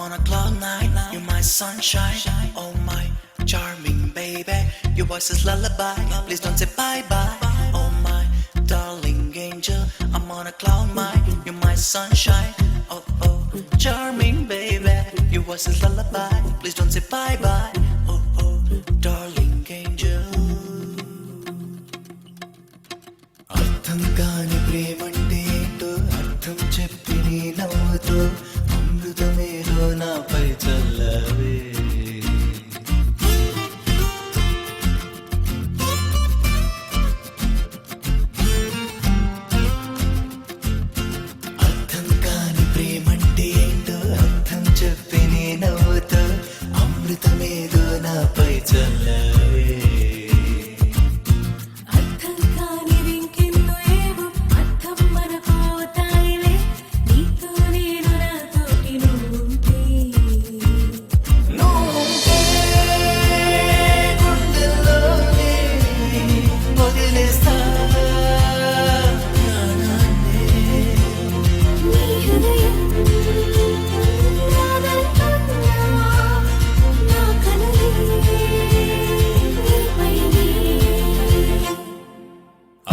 on a cloud nine. You're my sunshine, oh my charming baby. Your voice is lullaby. Please don't say bye bye, oh my darling angel. I'm on a cloud nine. You're my sunshine, oh oh charming baby. Your voice is lullaby. Please don't say bye bye, oh oh darling angel. అర్థం కాని ప్రేమంటే ఏంటో అర్థం చెప్పి నీ నవ్వుతో అమృతమేదో నాపై చల్లవే. అర్థం కాని ప్రేమంటే ఏంటో అర్థం చెప్పి నీ నవ్వుతో అమృతమేదో నాపై చల్లవే.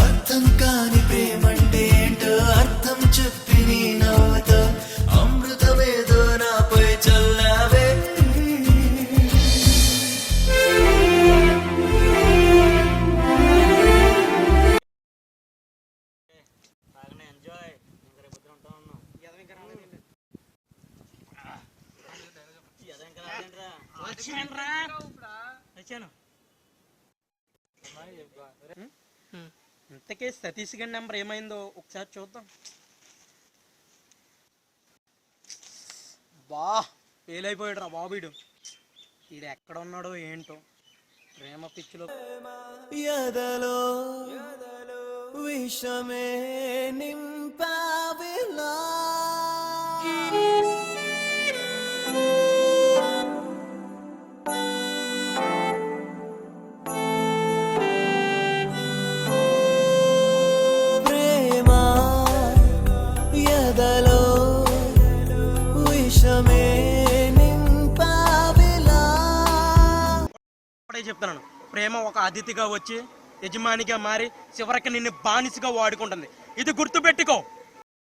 అర్థం కాని ప్రేమంటే ఏంటో అర్థం చెప్పి నీ నవ్వుతో అమృతమేదో నాపై చల్లవే. ఇంతకే సతీష్ గారి నెంబర్ ఏమైందో ఒకసారి చూద్దాం. బా ఫెయిల్ అయిపోయాడు రా బాబీడు. వీడు ఎక్కడ ఉన్నాడో ఏంటో ప్రేమ పిచ్చిలో. ఎదలో విషమే నింపావిలా ఎదలో విషమే నింపావిలా. చెప్తున్నాను, ప్రేమ ఒక అతిథిగా వచ్చి యజమానిగా మారి చివరికి నిన్ను బానిసగా వాడుకుంటుంది. ఇది గుర్తుపెట్టుకో.